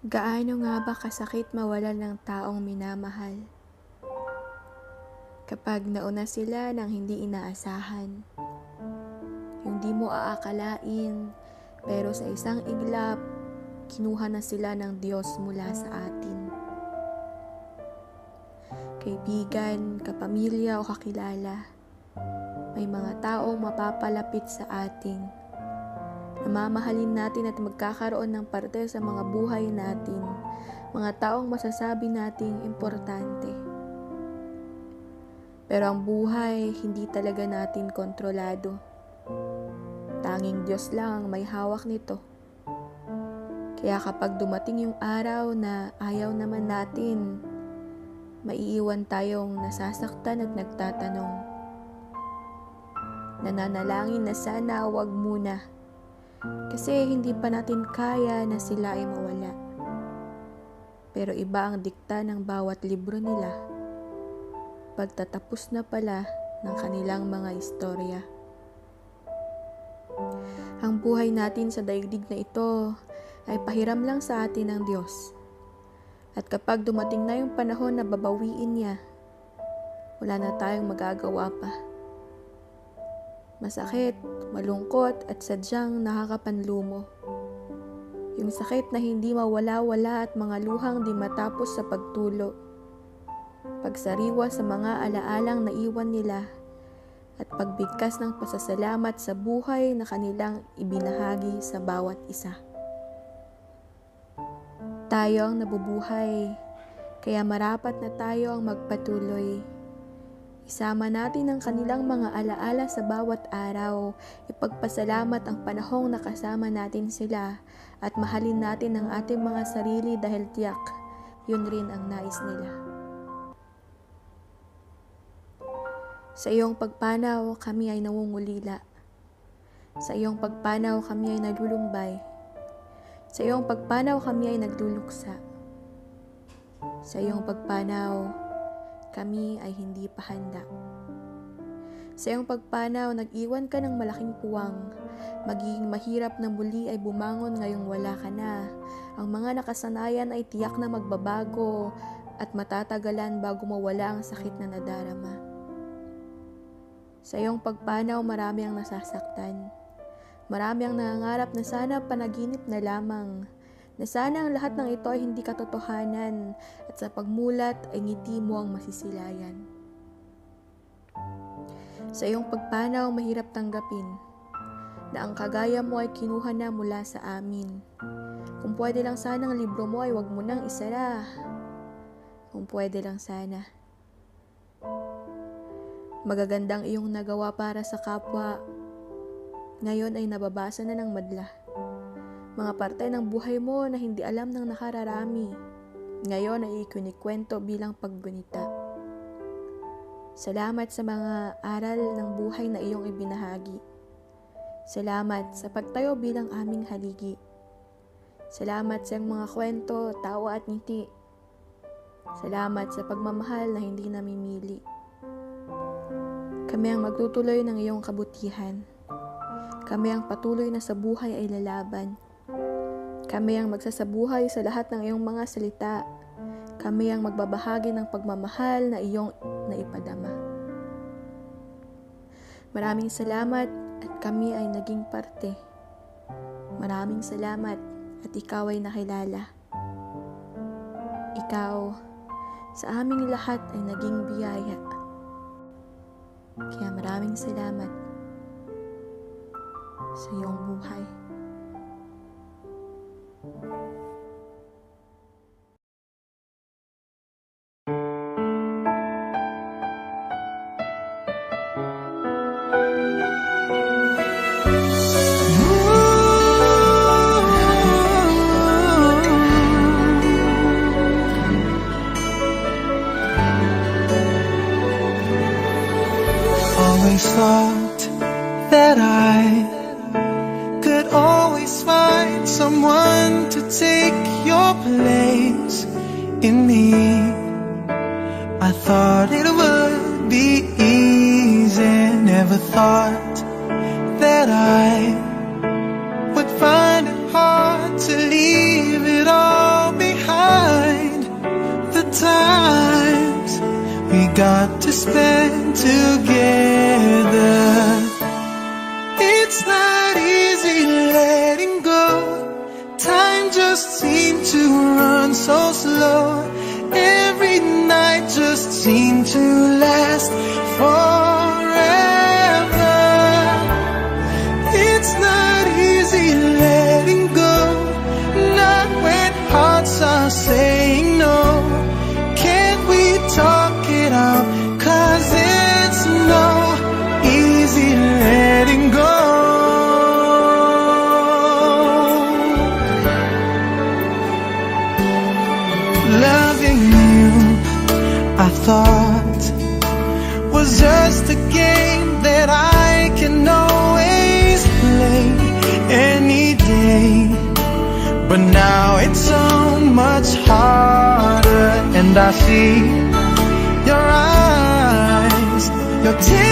Gaano nga ba kasakit mawalan ng taong minamahal? Kapag nauna sila ng hindi inaasahan, yung di mo aakalain, pero sa isang iglap, kinuha na sila ng Diyos mula sa atin. Kaibigan, kapamilya o kakilala, may mga taong mapapalapit sa ating namamahalin natin at magkakaroon ng parte sa mga buhay natin, mga taong masasabi nating importante. Pero ang buhay, hindi talaga natin kontrolado. Tanging Diyos lang ang may hawak nito. Kaya kapag dumating yung araw na ayaw naman natin, maiiwan tayong nasasaktan at nagtatanong. Nananalangin na sana wag muna. Kasi hindi pa natin kaya na sila ay mawala. Pero iba ang dikta ng bawat libro nila. Pagtatapos na pala ng kanilang mga istorya. Ang buhay natin sa daigdig na ito ay pahiram lang sa atin ng Diyos. At kapag dumating na yung panahon na babawiin niya, wala na tayong magagawa pa. Masakit, malungkot at sadyang nakakapanlumo. Yung sakit na hindi mawala-wala at mga luhang di matapos sa pagtulo. Pagsariwa sa mga alaalang naiwan nila at pagbigkas ng pasasalamat sa buhay na kanilang ibinahagi sa bawat isa. Tayo ang nabubuhay, kaya marapat na tayo ang magpatuloy. Isama natin ang kanilang mga alaala sa bawat araw, ipagpasalamat ang panahong nakasama natin sila at mahalin natin ang ating mga sarili dahil tiyak, yun rin ang nais nila. Sa iyong pagpanaw, kami ay nangungulila. Sa iyong pagpanaw, kami ay nalulumbay. Sa iyong pagpanaw, kami ay nagluluksa. Sa iyong pagpanaw, kami ay hindi pa handa. Sa iyong pagpanaw, nag-iwan ka ng malaking puwang. Magiging mahirap na muli ay bumangon ngayong wala ka na. Ang mga nakasanayan ay tiyak na magbabago at matatagalan bago mawala ang sakit na nadarama. Sa iyong pagpanaw, marami ang nasasaktan. Marami ang nangangarap na sana panaginip na lamang. Na sana ang lahat ng ito ay hindi katotohanan at sa pagmulat ay ngiti mo ang masisilayan. Sa iyong pagpanaw, mahirap tanggapin na ang kagaya mo ay kinuha na mula sa amin. Kung pwede lang sana ang libro mo ay wag mo nang isara. Kung pwede lang sana. Magagandang iyong nagawa para sa kapwa, ngayon ay nababasa na ng madla. Mga parte ng buhay mo na hindi alam ng nakararami, ngayon ay ikinikwento bilang paggunita. Salamat sa mga aral ng buhay na iyong ibinahagi. Salamat sa pagtayo bilang aming haligi. Salamat sa iyong mga kwento, tawa at ngiti. Salamat sa pagmamahal na hindi namimili. Kami ang magtutuloy ng iyong kabutihan. Kami ang patuloy na sa buhay ay lalaban. Kami ang magsasabuhay sa lahat ng iyong mga salita. Kami ang magbabahagi ng pagmamahal na iyong naipadama. Maraming salamat at kami ay naging parte. Maraming salamat at ikaw ay nakilala. Ikaw sa aming lahat ay naging biyaya. Kaya maraming salamat sa iyong buhay. Always thought that I could always find someone to take your place in me. I thought it would be easy, never thought that I would find it hard to leave it all got to spend together. It's not easy letting go. Time just seemed to run so slow. Every night just seemed to last forever. It's not easy letting go, not when hearts are saying no. Can't we talk it out? 'Cause it's no easy letting go. Loving you, I thought, was just a game that I can always play any day. But now it's so much harder, and I see your eyes, your tears.